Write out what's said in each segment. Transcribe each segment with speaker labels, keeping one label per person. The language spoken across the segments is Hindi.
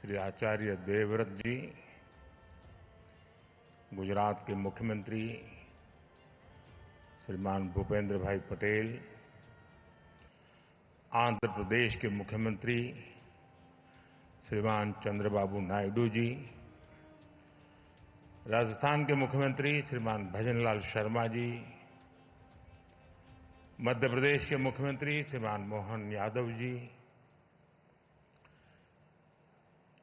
Speaker 1: श्री आचार्य देवव्रत जी, गुजरात के मुख्यमंत्री श्रीमान भूपेंद्र भाई पटेल, आंध्र प्रदेश के मुख्यमंत्री श्रीमान चंद्रबाबू नायडू जी, राजस्थान के मुख्यमंत्री श्रीमान भजनलाल शर्मा जी, मध्य प्रदेश के मुख्यमंत्री श्रीमान मोहन यादव जी,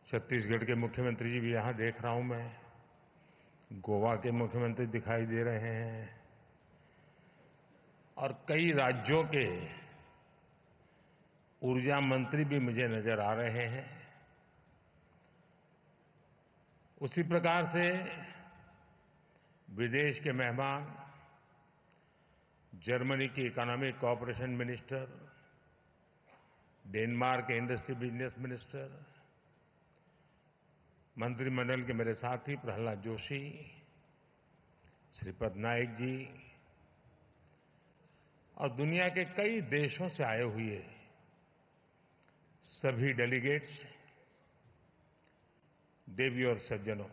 Speaker 1: छत्तीसगढ़ के मुख्यमंत्री जी भी यहां देख रहा हूं मैं, गोवा के मुख्यमंत्री दिखाई दे रहे हैं और कई राज्यों के ऊर्जा मंत्री भी मुझे नजर आ रहे हैं। उसी प्रकार से विदेश के मेहमान, जर्मनी की इकोनॉमिक कोऑपरेशन मिनिस्टर, डेनमार्क के इंडस्ट्री बिजनेस मिनिस्टर, मंत्रिमंडल के मेरे साथी प्रहलाद जोशी, श्रीपद नाइक जी और दुनिया के कई देशों से आए हुए सभी डेलीगेट्स, देवी और सज्जनों,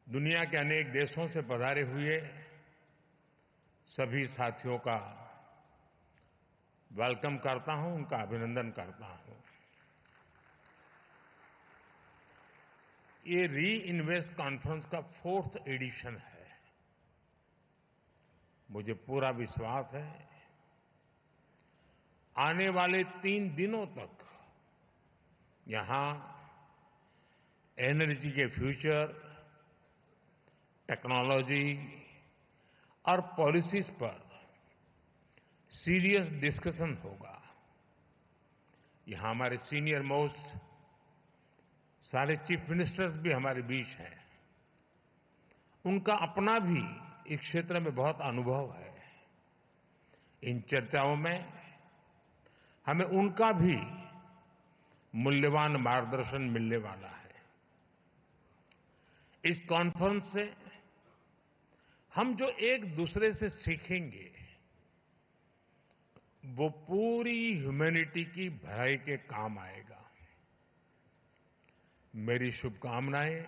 Speaker 1: दुनिया के अनेक देशों से पधारे हुए सभी साथियों का वेलकम करता हूं, उनका अभिनंदन करता हूं। ये री इन्वेस्ट कॉन्फ्रेंस का 4th एडिशन है। मुझे पूरा विश्वास है आने वाले 3 दिनों तक यहां एनर्जी के फ्यूचर, टेक्नोलॉजी और पॉलिसीज पर सीरियस डिस्कशन होगा। यहां हमारे सीनियर मोस्ट सारे चीफ मिनिस्टर्स भी हमारे बीच हैं। उनका अपना भी इस क्षेत्र में बहुत अनुभव है। इन चर्चाओं में हमें उनका भी मूल्यवान मार्गदर्शन मिलने वाला है। इस कॉन्फ्रेंस से हम जो एक दूसरे से सीखेंगे वो पूरी ह्यूमैनिटी की भलाई के काम आएगा। मेरी शुभकामनाएं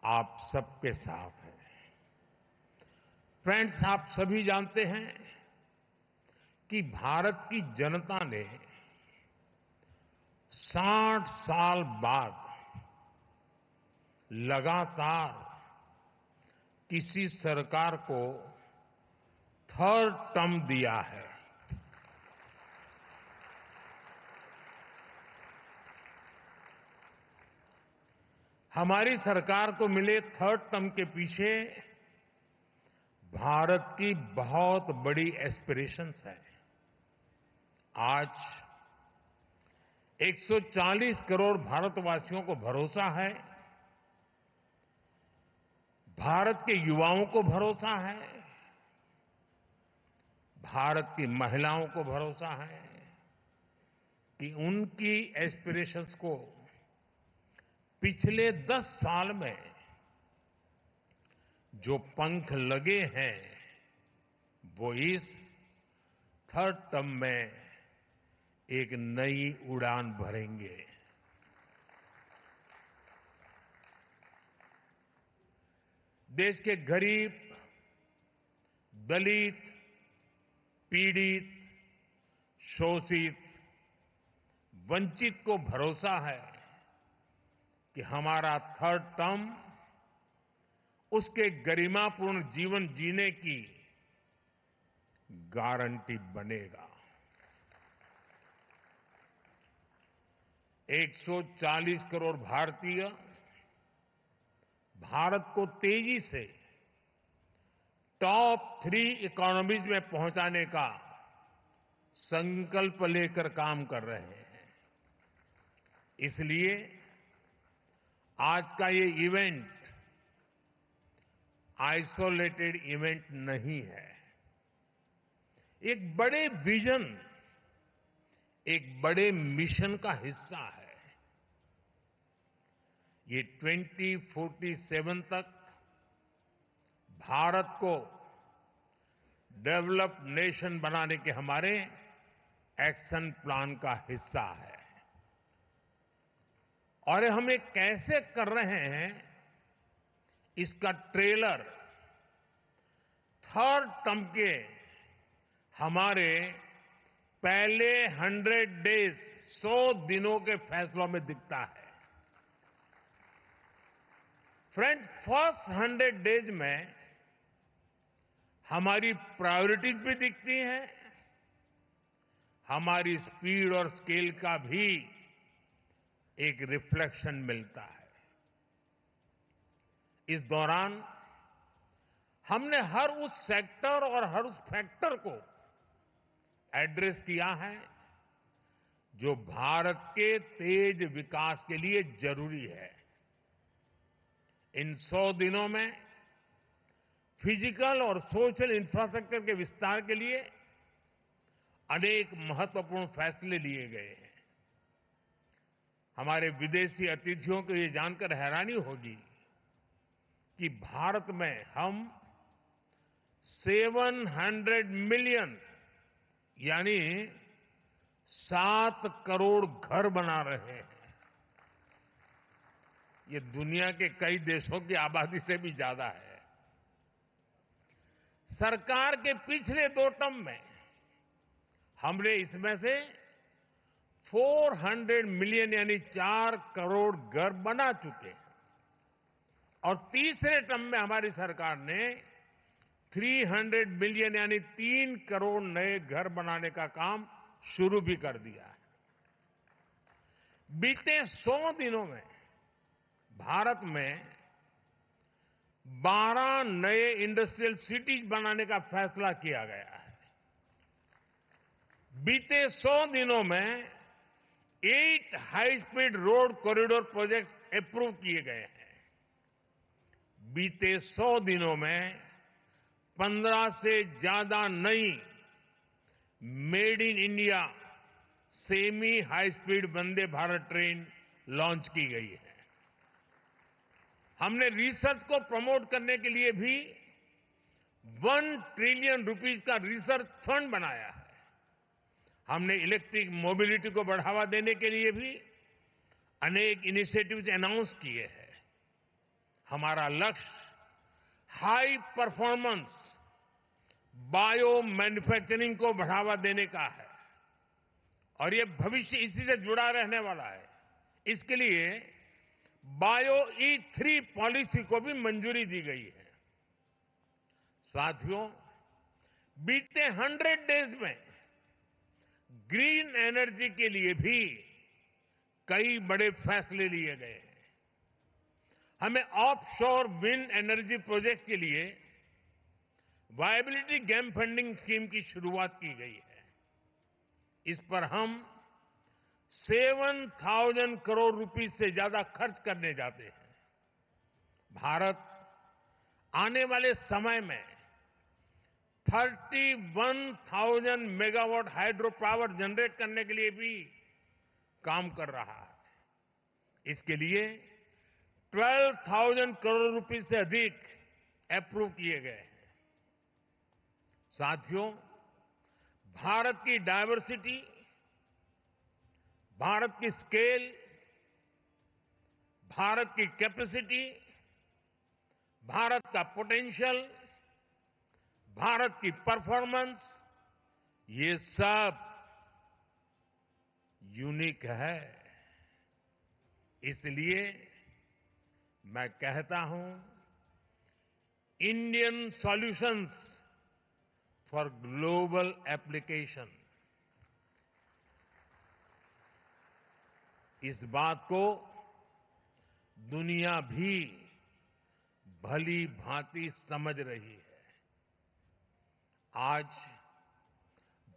Speaker 1: आप सबके साथ हैं। फ्रेंड्स, आप सभी जानते हैं कि भारत की जनता ने 60 साल बाद लगातार किसी सरकार को 3rd टर्म दिया है। हमारी सरकार को मिले 3rd टर्म के पीछे भारत की बहुत बड़ी एस्पिरेशंस है। आज 140 करोड़ भारतवासियों को भरोसा है, भारत के युवाओं को भरोसा है, भारत की महिलाओं को भरोसा है कि उनकी एस्पिरेशंस को पिछले 10 साल में जो पंख लगे हैं वो इस 3rd टर्म में एक नई उड़ान भरेंगे। देश के गरीब, दलित, पीड़ित, शोषित, वंचित को भरोसा है कि हमारा 3rd टर्म उसके गरिमापूर्ण जीवन जीने की गारंटी बनेगा। 140 करोड़ भारतीय भारत को तेजी से टॉप 3 इकोनॉमीज में पहुंचाने का संकल्प लेकर काम कर रहे हैं। इसलिए आज का ये इवेंट आइसोलेटेड इवेंट नहीं है। एक बड़े विजन, एक बड़े मिशन का हिस्सा है। ये 2047 तक भारत को डेवलप्ड नेशन बनाने के हमारे एक्शन प्लान का हिस्सा है। और हम ये कैसे कर रहे हैं, इसका ट्रेलर थर्ड टर्म के हमारे पहले 100 डेज 100 दिनों के फैसलों में दिखता है। फ्रेंड, फर्स्ट 100 डेज में हमारी प्रायोरिटीज भी दिखती हैं, हमारी स्पीड और स्केल का भी एक रिफ्लेक्शन मिलता है। इस दौरान हमने हर उस सेक्टर और हर उस फैक्टर को एड्रेस किया है जो भारत के तेज विकास के लिए जरूरी है। इन 100 दिनों में फिजिकल और सोशल इंफ्रास्ट्रक्चर के विस्तार के लिए अनेक महत्वपूर्ण फैसले लिए गए हैं। हमारे विदेशी अतिथियों को ये जानकर हैरानी होगी कि भारत में हम 700 मिलियन यानी 7 करोड़ घर बना रहे हैं। ये दुनिया के कई देशों की आबादी से भी ज्यादा है। सरकार के पिछले 2 टर्म में हमने इसमें से 400 मिलियन यानी 4 करोड़ घर बना चुके हैं और तीसरे टर्म में हमारी सरकार ने 300 मिलियन यानी 3 करोड़ नए घर बनाने का काम शुरू भी कर दिया है। बीते 100 दिनों में भारत में 12 नए इंडस्ट्रियल सिटीज बनाने का फैसला किया गया है। बीते 100 दिनों में 8 high speed road corridor projects approve किए गए हैं। बीते 100 दिनों में 15 से ज्यादा नई made in India semi high speed Vande Bharat train launch की गई है। हमने रिसर्च को प्रमोट करने के लिए भी 1 ट्रिलियन रुपीस का रिसर्च फंड बनाया है। हमने इलेक्ट्रिक मोबिलिटी को बढ़ावा देने के लिए भी अनेक इनिशिएटिव्स अनाउंस किए हैं। हमारा लक्ष्य हाई परफॉर्मेंस बायो मैन्युफैक्चरिंग को बढ़ावा देने का है और ये भविष्य इसी से जुड़ा रहने वाला है। इसके लिए बायो E3 पॉलिसी को भी मंजूरी दी गई है। साथियों, बीते 100 डेज में ग्रीन एनर्जी के लिए भी कई बड़े फैसले लिए गए हैं। हमें ऑफशोर विंड एनर्जी प्रोजेक्ट्स के लिए वायबिलिटी गैप फंडिंग स्कीम की शुरुआत की गई है। इस पर हम 7,000 करोड़ रुपए से ज्यादा खर्च करने जाते हैं। भारत आने वाले समय में 31,000 मेगावाट हाइड्रो पावर जनरेट करने के लिए भी काम कर रहा है। इसके लिए 12,000 करोड़ रुपए से अधिक अप्रूव किए गए हैं। साथियों, भारत की डायवर्सिटी, भारत की स्केल, भारत की कैपेसिटी, भारत का पोटेंशियल, भारत की परफॉर्मेंस, ये सब यूनिक है। इसलिए मैं कहता हूं, Indian solutions for global application. इस बात को दुनिया भी भली भांति समझ रही है। आज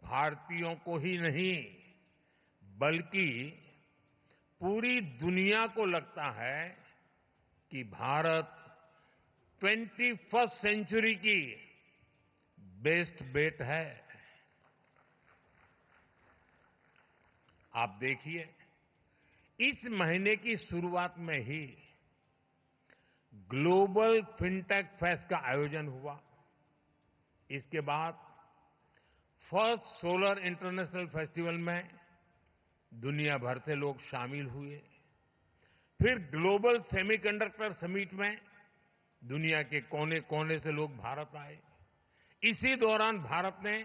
Speaker 1: भारतीयों को ही नहीं बल्कि पूरी दुनिया को लगता है कि भारत 21st सेंचुरी की बेस्ट बेट है। आप देखिए, इस महीने की शुरुआत में ही ग्लोबल फिनटेक फेस्ट का आयोजन हुआ। इसके बाद फर्स्ट सोलर इंटरनेशनल फेस्टिवल में दुनिया भर से लोग शामिल हुए। फिर ग्लोबल सेमीकंडक्टर समिट में दुनिया के कोने कोने से लोग भारत आए। इसी दौरान भारत ने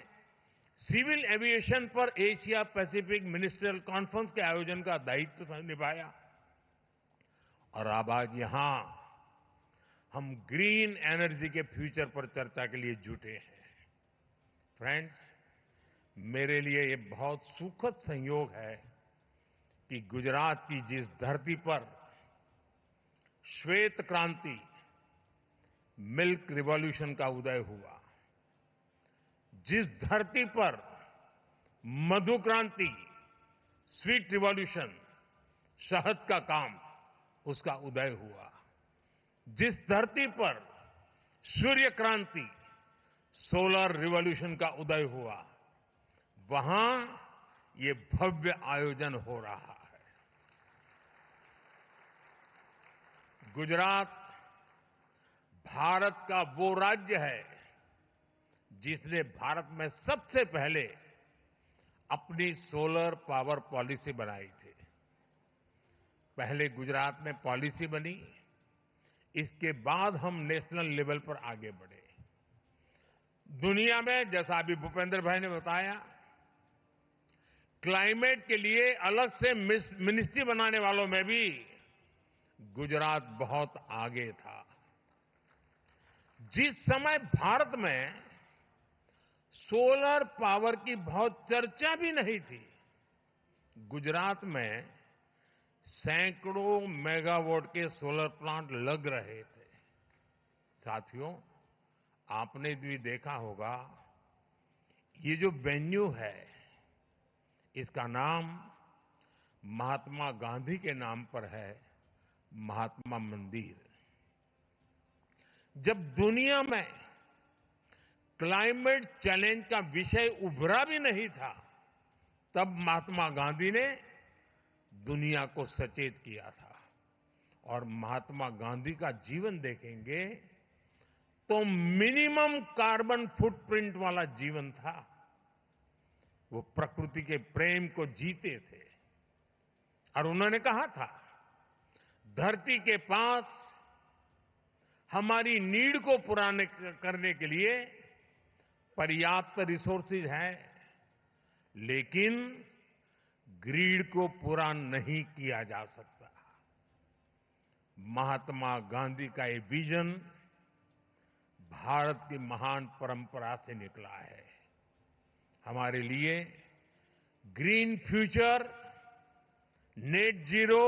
Speaker 1: सिविल एविएशन पर एशिया पैसिफिक मिनिस्ट्रियल कॉन्फ्रेंस के आयोजन का दायित्व निभाया। और अब आज यहां हम ग्रीन एनर्जी के फ्यूचर पर चर्चा के लिए जुटे हैं। फ्रेंड्स, मेरे लिए ये बहुत सुखद संयोग है कि गुजरात की जिस धरती पर श्वेत क्रांति, मिल्क रिवॉल्यूशन का उदय हुआ, जिस धरती पर मधु क्रांति, स्वीट रिवॉल्यूशन, शहद का काम, उसका उदय हुआ, जिस धरती पर सूर्य क्रांति, सोलर रिवॉल्यूशन का उदय हुआ, वहां ये भव्य आयोजन हो रहा है। गुजरात भारत का वो राज्य है जिसने भारत में सबसे पहले अपनी सोलर पावर पॉलिसी बनाई थी। पहले गुजरात में पॉलिसी बनी, इसके बाद हम नेशनल लेवल पर आगे बढ़े। दुनिया में, जैसा अभी भूपेंद्र भाई ने बताया, क्लाइमेट के लिए अलग से मिनिस्ट्री बनाने वालों में भी गुजरात बहुत आगे था। जिस समय भारत में सोलर पावर की बहुत चर्चा भी नहीं थी, गुजरात में सैकड़ों मेगावाट के सोलर प्लांट लग रहे थे। साथियों, आपने भी देखा होगा, ये जो वेन्यू है, इसका नाम महात्मा गांधी के नाम पर है, महात्मा मंदिर। जब दुनिया में क्लाइमेट चैलेंज का विषय उभरा भी नहीं था, तब महात्मा गांधी ने दुनिया को सचेत किया था। और महात्मा गांधी का जीवन देखेंगे तो मिनिमम कार्बन फुटप्रिंट वाला जीवन था। वो प्रकृति के प्रेम को जीते थे और उन्होंने कहा था, धरती के पास हमारी नीड को पूरा करने के लिए पर्याप्त रिसोर्सेज हैं, लेकिन ग्रीड को पूरा नहीं किया जा सकता। महात्मा गांधी का ये विजन भारत की महान परंपरा से निकला है। हमारे लिए ग्रीन फ्यूचर, नेट जीरो,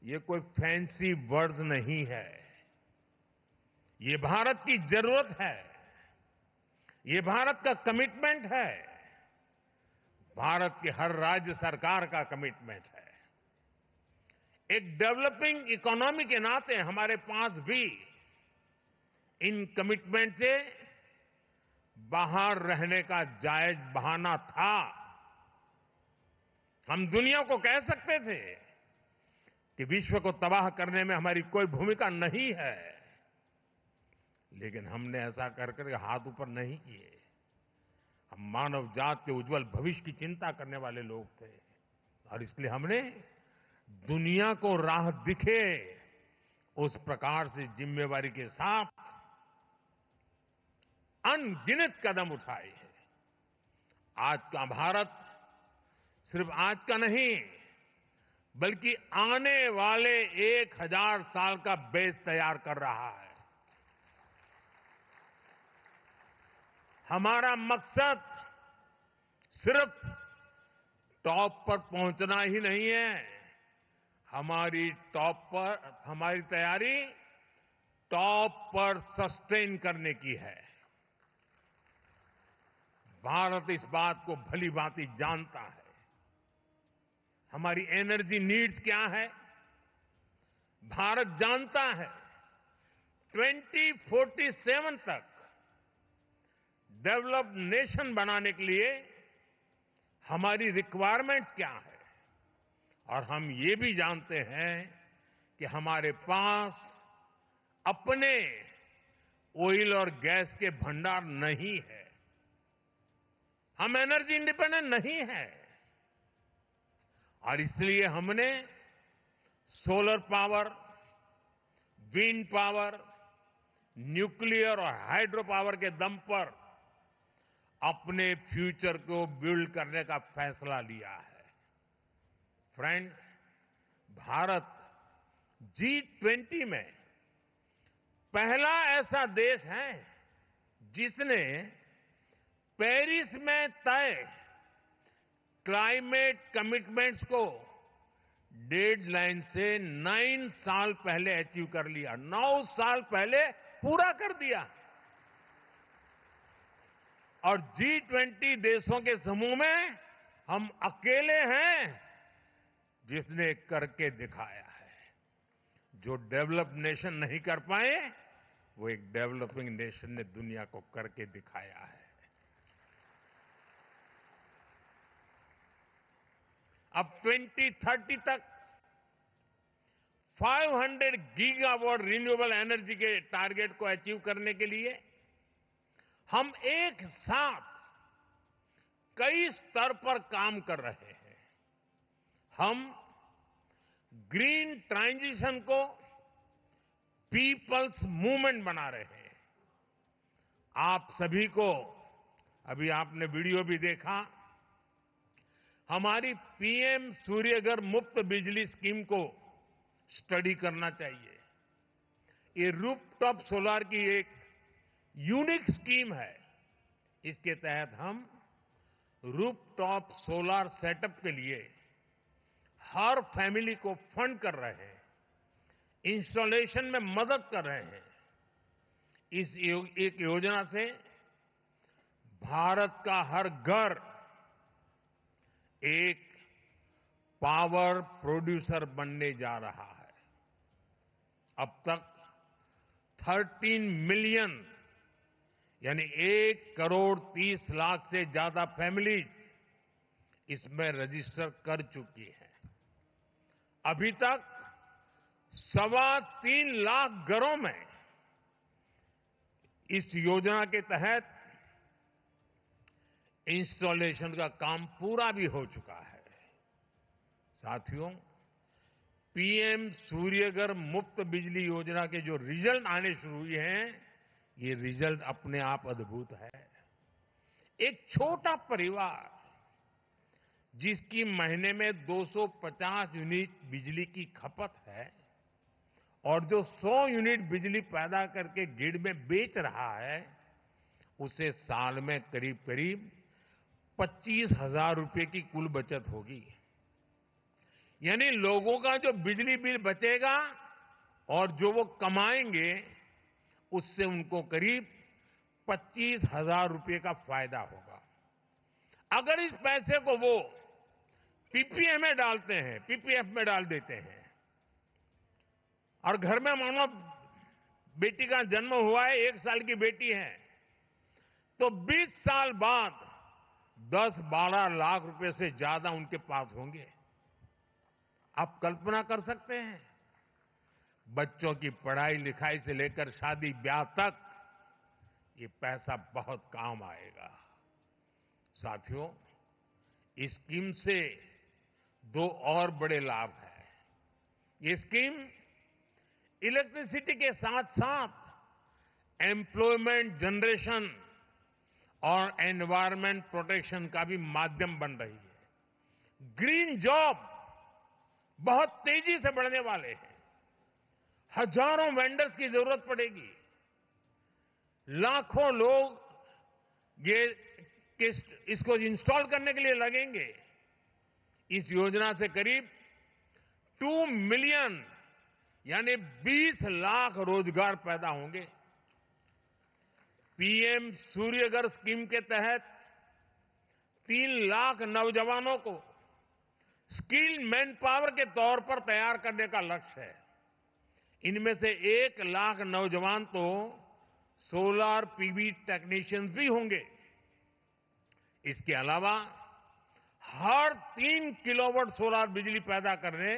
Speaker 1: ये कोई फैंसी वर्ड्स नहीं है। ये भारत की जरूरत है, ये भारत का कमिटमेंट है, भारत के हर राज्य सरकार का कमिटमेंट है। एक डेवलपिंग इकोनॉमी के नाते हमारे पास भी इन कमिटमेंट से बाहर रहने का जायज बहाना था। हम दुनिया को कह सकते थे कि विश्व को तबाह करने में हमारी कोई भूमिका नहीं है, लेकिन हमने ऐसा कर हाथ ऊपर नहीं किए। हम मानव जात के उज्जवल भविष्य की चिंता करने वाले लोग थे और इसलिए हमने दुनिया को राह दिखे उस प्रकार से जिम्मेवारी के साथ अनगिनत कदम उठाए हैं। आज का भारत सिर्फ आज का नहीं, बल्कि आने वाले 1000 साल का बेस तैयार कर रहा है। हमारा मकसद सिर्फ टॉप पर पहुंचना ही नहीं है, हमारी तैयारी टॉप पर सस्टेन करने की है। भारत इस बात को भली भांति जानता है। हमारी एनर्जी नीड्स क्या है, भारत जानता है। 2047 तक डेवलप्ड नेशन बनाने के लिए हमारी रिक्वायरमेंट्स क्या है, और हम ये भी जानते हैं कि हमारे पास अपने ऑयल और गैस के भंडार नहीं है। हम एनर्जी इंडिपेंडेंट नहीं है और इसलिए हमने solar power, wind power, nuclear और हाइड्रो पावर के दम पर अपने फ्यूचर को बिल्ड करने का फैसला लिया है। फ्रेंड्स, भारत G20 में पहला ऐसा देश है जिसने पेरिस में तय क्लाइमेट कमिटमेंट्स को डेडलाइन से 9 साल पहले अचीव कर लिया, 9 साल पहले पूरा कर दिया। और G20 देशों के समूह में हम अकेले हैं जिसने करके दिखाया है। जो डेवलप नेशन नहीं कर पाए, वो एक डेवलपिंग नेशन ने दुनिया को करके दिखाया है। अब 2030 तक 500 गीगावाट रिन्यूएबल एनर्जी के टारगेट को अचीव करने के लिए हम एक साथ कई स्तर पर काम कर रहे हैं। हम ग्रीन ट्रांजिशन को पीपल्स मूवमेंट बना रहे हैं। आप सभी को, अभी आपने वीडियो भी देखा, हमारी पीएम सूर्यघर मुफ्त बिजली स्कीम को स्टडी करना चाहिए। ये रूफटॉप सोलर की एक यूनिक स्कीम है। इसके तहत हम रूफटॉप सोलर सेटअप के लिए हर फैमिली को फंड कर रहे हैं, इंस्टॉलेशन में मदद कर रहे हैं। इस एक योजना से भारत का हर घर एक पावर प्रोड्यूसर बनने जा रहा है। अब तक 13 मिलियन यानी 1,30,00,000 से ज्यादा फैमिलीज इसमें रजिस्टर कर चुकी हैं। अभी तक 3.25 लाख घरों में इस योजना के तहत इंस्टॉलेशन का काम पूरा भी हो चुका है। साथियों, पीएम सूर्यघर मुफ्त बिजली योजना के जो रिजल्ट आने शुरू हुए हैं, ये रिजल्ट अपने आप अद्भुत है। एक छोटा परिवार जिसकी महीने में 250 यूनिट बिजली की खपत है और जो 100 यूनिट बिजली पैदा करके ग्रिड में बेच रहा है, उसे साल में करीब करीब 25,000 रुपए की कुल बचत होगी। यानी लोगों का जो बिजली बिल बचेगा और जो वो कमाएंगे, उससे उनको करीब 25,000 रुपए का फायदा होगा। अगर इस पैसे को वो पीपीए में डालते हैं, पीपीएफ में डाल देते हैं और घर में मानो बेटी का जन्म हुआ है, 1 साल की बेटी है, तो 20 साल बाद 10-12 लाख रुपए से ज्यादा उनके पास होंगे। आप कल्पना कर सकते हैं, बच्चों की पढ़ाई लिखाई से लेकर शादी ब्याह तक ये पैसा बहुत काम आएगा। साथियों, इस स्कीम से 2 और बड़े लाभ हैं। ये स्कीम इलेक्ट्रिसिटी के साथ साथ एम्प्लॉयमेंट जनरेशन और एनवायरमेंट प्रोटेक्शन का भी माध्यम बन रही है। ग्रीन जॉब बहुत तेजी से बढ़ने वाले हैं। हजारों वेंडर्स की जरूरत पड़ेगी। लाखों लोग इसको इंस्टॉल करने के लिए लगेंगे। इस योजना से करीब 2 मिलियन यानी 20 लाख रोजगार पैदा होंगे। पीएम सूर्यघर स्कीम के तहत 3 लाख नौजवानों को स्किल मैन पावर के तौर पर तैयार करने का लक्ष्य है। इनमें से 1 लाख नौजवान तो सोलर पीवी टेक्नीशियंस भी होंगे। इसके अलावा हर 3 किलोवाट सोलर बिजली पैदा करने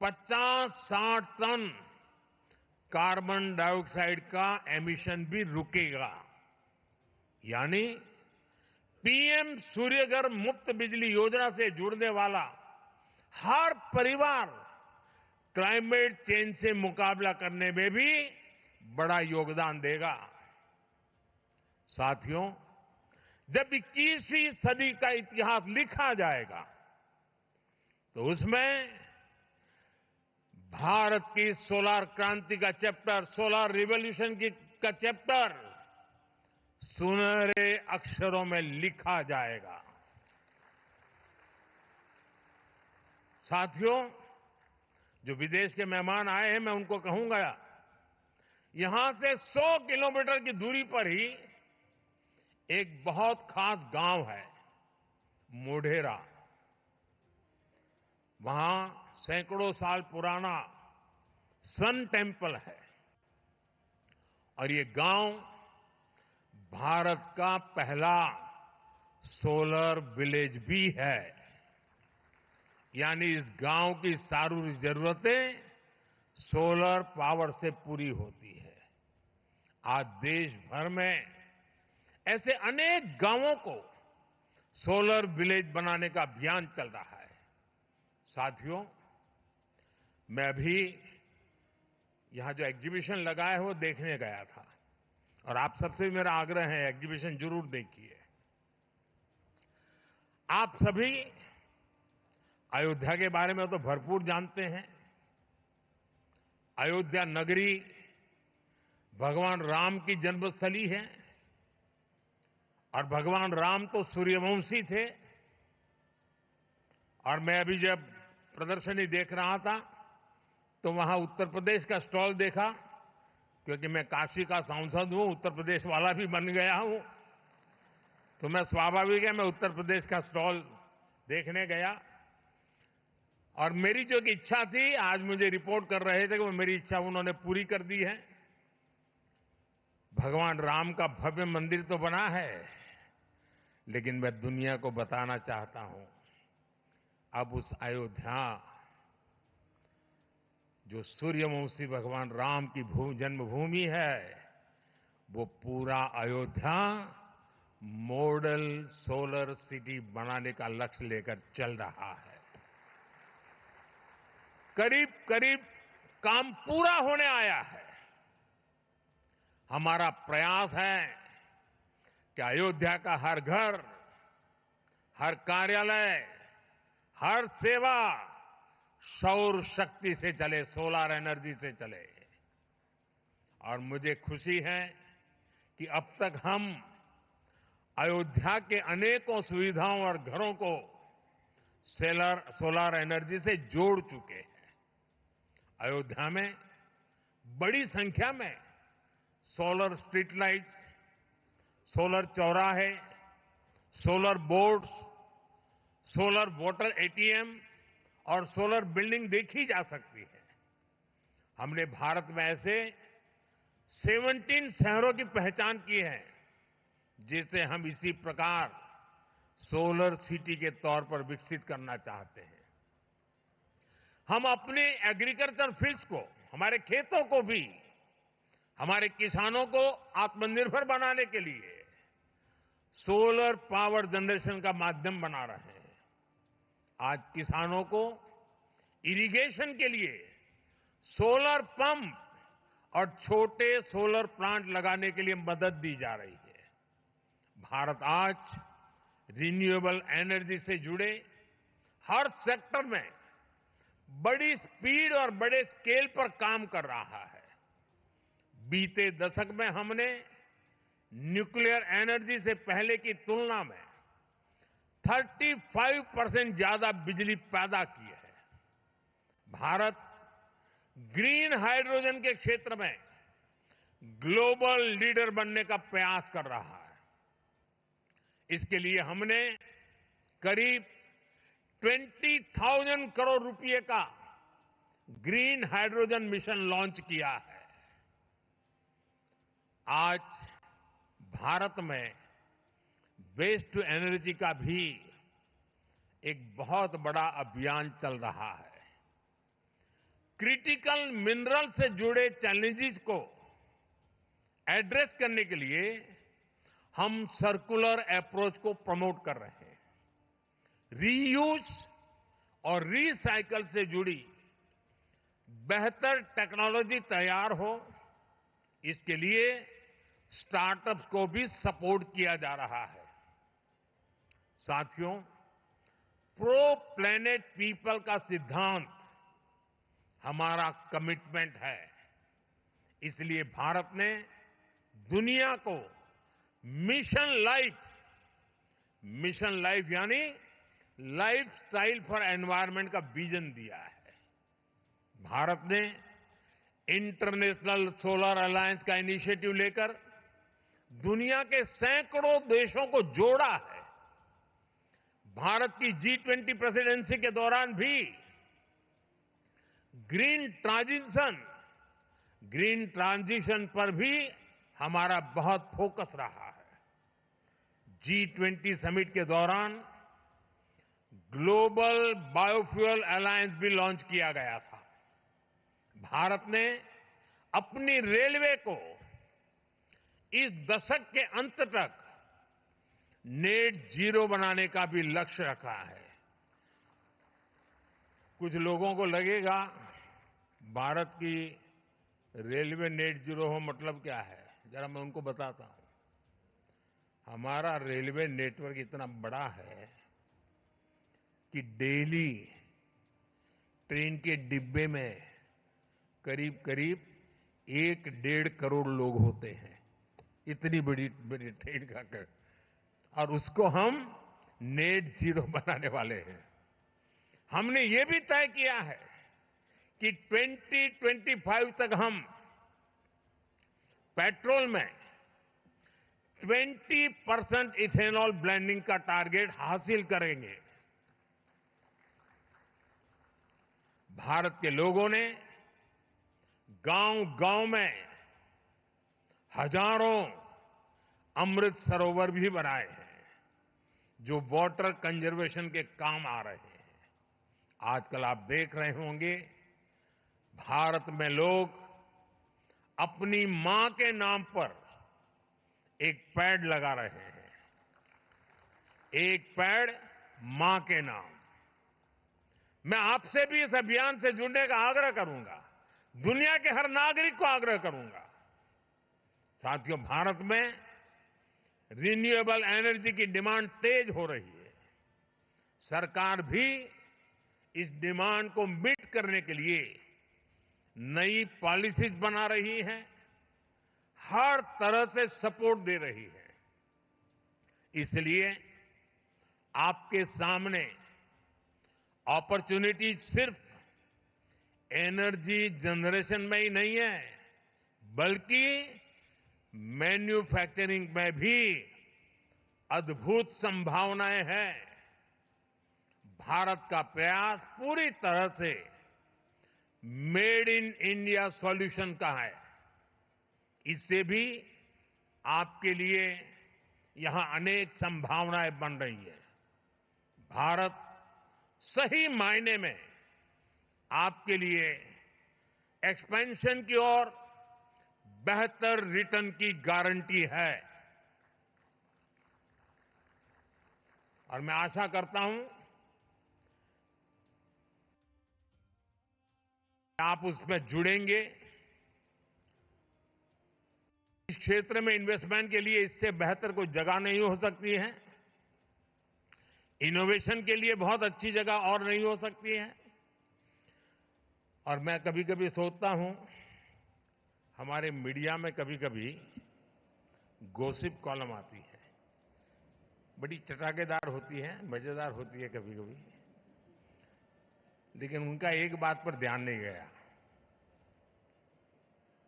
Speaker 1: 50-60 टन कार्बन डाइऑक्साइड का एमिशन भी रुकेगा। यानी पीएम सूर्यघर मुफ्त बिजली योजना से जुड़ने वाला हर परिवार क्लाइमेट चेंज से मुकाबला करने में भी बड़ा योगदान देगा। साथियों, जब 21वीं सदी का इतिहास लिखा जाएगा तो उसमें भारत की सोलर क्रांति का चैप्टर, सोलर रिवॉल्यूशन का चैप्टर सुनहरे अक्षरों में लिखा जाएगा। साथियों, जो विदेश के मेहमान आए हैं, मैं उनको कहूंगा, यहां से 100 किलोमीटर की दूरी पर ही एक बहुत खास गांव है, मोढेरा। वहां सैकड़ों साल पुराना सन टेम्पल है और ये गांव भारत का पहला सोलर विलेज भी है। यानी इस गांव की सारी जरूरतें सोलर पावर से पूरी होती है। आज देश भर में ऐसे अनेक गांवों को सोलर विलेज बनाने का अभियान चल रहा है। साथियों, मैं अभी यहां जो एग्जीबिशन लगा है वो देखने गया था और आप सबसे मेरा आग्रह है, एग्जीबिशन जरूर देखिए। आप सभी अयोध्या के बारे में तो भरपूर जानते हैं। अयोध्या नगरी भगवान राम की जन्मस्थली है और भगवान राम तो सूर्यवंशी थे। और मैं अभी जब प्रदर्शनी देख रहा था तो वहां उत्तर प्रदेश का स्टॉल देखा, क्योंकि मैं काशी का सांसद हूं, उत्तर प्रदेश वाला भी बन गया हूं, तो मैं स्वाभाविक है मैं उत्तर प्रदेश का स्टॉल देखने गया। और मेरी जो इच्छा थी, आज मुझे रिपोर्ट कर रहे थे कि वो मेरी इच्छा उन्होंने पूरी कर दी है। भगवान राम का भव्य मंदिर तो बना है, लेकिन मैं दुनिया को बताना चाहता हूं, अब उस अयोध्या जो सूर्यवंशी भगवान राम की जन्मभूमि है, वो पूरा अयोध्या मॉडल सोलर सिटी बनाने का लक्ष्य लेकर चल रहा है। करीब करीब काम पूरा होने आया है। हमारा प्रयास है कि अयोध्या का हर घर, हर कार्यालय, हर सेवा सौर शक्ति से चले, सोलर एनर्जी से चले। और मुझे खुशी है कि अब तक हम अयोध्या के अनेकों सुविधाओं और घरों को सोलर एनर्जी से जोड़ चुके हैं। अयोध्या में बड़ी संख्या में सोलर स्ट्रीट लाइट्स, सोलर चौराहे, solar boards, solar water ATM और सोलर बिल्डिंग देखी जा सकती है। हमने भारत में ऐसे 17 शहरों की पहचान की है, जिसे हम इसी प्रकार सोलर सिटी के तौर पर विकसित करना चाहते हैं। हम अपने एग्रीकल्चर फील्ड्स को, हमारे खेतों को भी, हमारे किसानों को आत्मनिर्भर बनाने के लिए सोलर पावर जनरेशन का माध्यम बना रहे हैं। आज किसानों को इरिगेशन के लिए सोलर पंप और छोटे सोलर प्लांट लगाने के लिए मदद दी जा रही है। भारत आज रिन्यूएबल एनर्जी से जुड़े हर सेक्टर में बड़ी स्पीड और बड़े स्केल पर काम कर रहा है। बीते दशक में हमने न्यूक्लियर एनर्जी से पहले की तुलना में 35% ज्यादा बिजली पैदा की है। भारत ग्रीन हाइड्रोजन के क्षेत्र में ग्लोबल लीडर बनने का प्रयास कर रहा है। इसके लिए हमने करीब 20,000 करोड़ रुपए का ग्रीन हाइड्रोजन मिशन लॉन्च किया है। आज भारत में वेस्ट टू एनर्जी का भी एक बहुत बड़ा अभियान चल रहा है। क्रिटिकल मिनरल से जुड़े चैलेंजेस को एड्रेस करने के लिए हम सर्कुलर अप्रोच को प्रमोट कर रहे हैं। रीयूज और रीसाइकल से जुड़ी बेहतर टेक्नोलॉजी तैयार हो, इसके लिए स्टार्टअप्स को भी सपोर्ट किया जा रहा है। साथियों, प्रो प्लेनेट पीपल का सिद्धांत हमारा कमिटमेंट है। इसलिए भारत ने दुनिया को मिशन लाइफ यानी लाइफस्टाइल फॉर एनवायरनमेंट का विजन दिया है। भारत ने इंटरनेशनल सोलर अलायंस का इनिशिएटिव लेकर दुनिया के सैकड़ों देशों को जोड़ा है। भारत की G20 प्रेसिडेंसी के दौरान भी ग्रीन ट्रांजिशन पर भी हमारा बहुत फोकस रहा है। G20 समिट के दौरान ग्लोबल बायोफ्यूल अलायंस भी लॉन्च किया गया था। भारत ने अपनी रेलवे को इस दशक के अंत तक नेट जीरो बनाने का भी लक्ष्य रखा है। कुछ लोगों को लगेगा भारत की रेलवे नेट जीरो हो मतलब क्या है, जरा मैं उनको बताता हूं। हमारा रेलवे नेटवर्क इतना बड़ा है कि डेली ट्रेन के डिब्बे में करीब करीब 1-1.5 करोड़ लोग होते हैं। इतनी बड़ी बड़ी ट्रेन का, और उसको हम नेट जीरो बनाने वाले हैं। हमने ये भी तय किया है कि 2025 तक हम पेट्रोल में 20% इथेनॉल ब्लेंडिंग का टारगेट हासिल करेंगे। भारत के लोगों ने गांव-गांव में हजारों अमृत सरोवर भी बनाए हैं, जो वाटर कंजर्वेशन के काम आ रहे हैं। आजकल आप देख रहे होंगे, भारत में लोग अपनी मां के नाम पर एक पेड़ लगा रहे हैं। एक पेड़ मां के नाम। मैं आपसे भी इस अभियान से जुड़ने का आग्रह करूंगा, दुनिया के हर नागरिक को आग्रह करूंगा। साथियों, भारत में रिन्यूएबल एनर्जी की डिमांड तेज हो रही है। सरकार भी इस डिमांड को मीट करने के लिए नई पॉलिसीज बना रही है, हर तरह से सपोर्ट दे रही है। इसलिए आपके सामने अपॉर्चुनिटीज सिर्फ एनर्जी जनरेशन में ही नहीं है, बल्कि मैन्युफैक्चरिंग में भी अद्भुत संभावनाएं हैं। भारत का प्रयास पूरी तरह से मेड इन इंडिया सॉल्यूशन का है। इससे भी आपके लिए यहां अनेक संभावनाएं बन रही है। भारत सही मायने में आपके लिए एक्सपेंशन की ओर बेहतर रिटर्न की गारंटी है। और मैं आशा करता हूं आप उसमें जुड़ेंगे। इस क्षेत्र में इन्वेस्टमेंट के लिए इससे बेहतर कोई जगह नहीं हो सकती है। इनोवेशन के लिए बहुत अच्छी जगह और नहीं हो सकती है। और मैं कभी कभी सोचता हूं, हमारे मीडिया में कभी कभी गॉसिप कॉलम आती है, बड़ी चटाकेदार होती है, मजेदार होती है कभी कभी, लेकिन उनका एक बात पर ध्यान नहीं गया,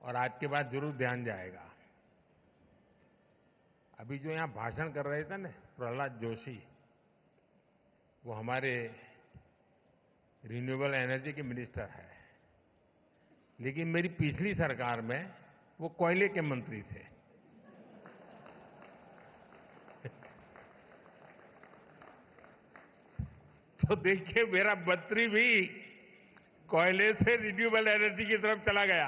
Speaker 1: और आज के बाद जरूर ध्यान जाएगा। अभी जो यहां भाषण कर रहे थे ना प्रहलाद जोशी, वो हमारे रिन्यूएबल एनर्जी के मिनिस्टर है, लेकिन मेरी पिछली सरकार में वो कोयले के मंत्री थे। तो देखिए, मेरा मंत्री भी कोयले से रिन्यूएबल एनर्जी की तरफ चला गया।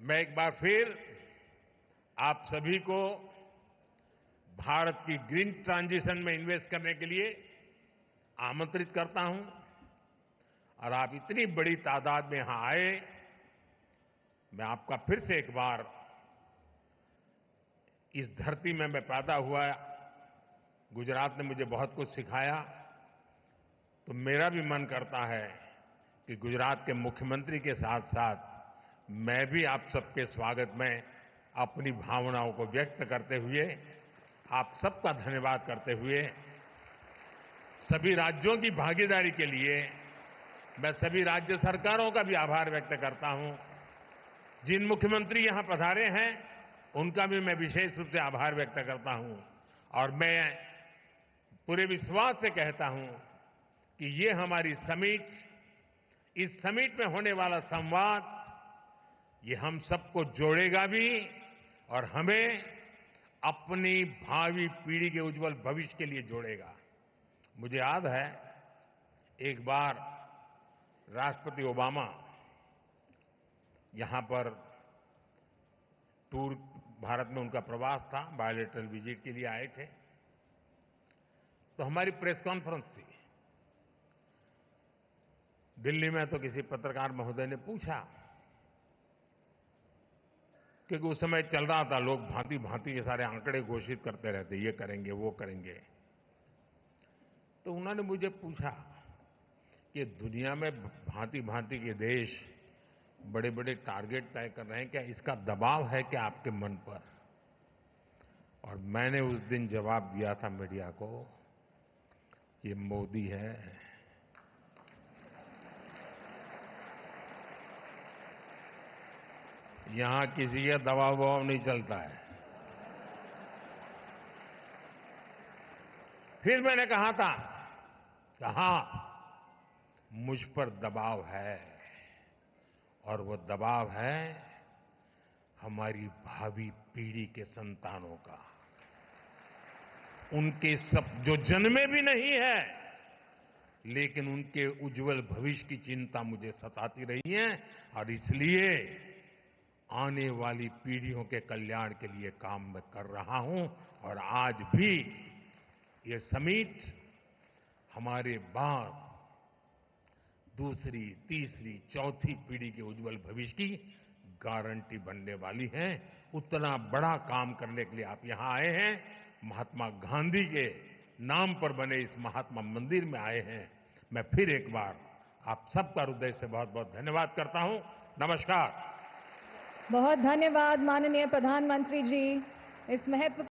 Speaker 1: मैं एक बार फिर आप सभी को भारत की ग्रीन ट्रांजिशन में इन्वेस्ट करने के लिए आमंत्रित करता हूं और आप इतनी बड़ी तादाद में यहां आए, मैं आपका फिर से एक बार इस धरती में मैं पैदा हुआ, गुजरात ने मुझे बहुत कुछ सिखाया, तो मेरा भी मन करता है कि गुजरात के मुख्यमंत्री के साथ साथ मैं भी आप सबके स्वागत में अपनी भावनाओं को व्यक्त करते हुए, आप सबका धन्यवाद करते हुए, सभी राज्यों की भागीदारी के लिए मैं सभी राज्य सरकारों का भी आभार व्यक्त करता हूं। जिन मुख्यमंत्री यहां पधारे हैं उनका भी मैं विशेष रूप से आभार व्यक्त करता हूं और मैं पूरे विश्वास से कहता हूं कि ये हमारी समिट, इस समिट में होने वाला संवाद, ये हम सबको जोड़ेगा भी और हमें अपनी भावी पीढ़ी के उज्जवल भविष्य के लिए जोड़ेगा। मुझे याद है एक बार राष्ट्रपति ओबामा यहां पर टूर, भारत में उनका प्रवास था, बायोलेटरल विजिट के लिए आए थे, तो हमारी प्रेस कॉन्फ्रेंस थी दिल्ली में। तो किसी पत्रकार महोदय ने पूछा, क्योंकि उस समय चल रहा था, लोग भांति भांति के सारे आंकड़े घोषित करते रहते, ये करेंगे वो करेंगे, तो उन्होंने मुझे पूछा कि दुनिया में भांति भांति के देश बड़े बड़े टारगेट तय कर रहे हैं, क्या इसका दबाव है क्या आपके मन पर? और मैंने उस दिन जवाब दिया था मीडिया को, ये मोदी है, यहां किसी का दबाव नहीं चलता है। फिर मैंने कहा था कि हां, मुझ पर दबाव है और वो दबाव है हमारी भावी पीढ़ी के संतानों का, उनके सब जो जन्मे भी नहीं है लेकिन उनके उज्जवल भविष्य की चिंता मुझे सताती रही है और इसलिए आने वाली पीढ़ियों के कल्याण के लिए काम मैं कर रहा हूं। और आज भी ये समिट हमारे बाद दूसरी, तीसरी, चौथी पीढ़ी के उज्जवल भविष्य की गारंटी बनने वाली है। उतना बड़ा काम करने के लिए आप यहां आए हैं, महात्मा गांधी के नाम पर बने इस महात्मा मंदिर में आए हैं। मैं फिर एक बार आप सबका हृदय से बहुत बहुत धन्यवाद करता हूं। नमस्कार।
Speaker 2: बहुत धन्यवाद माननीय प्रधानमंत्री जी, इस महत्व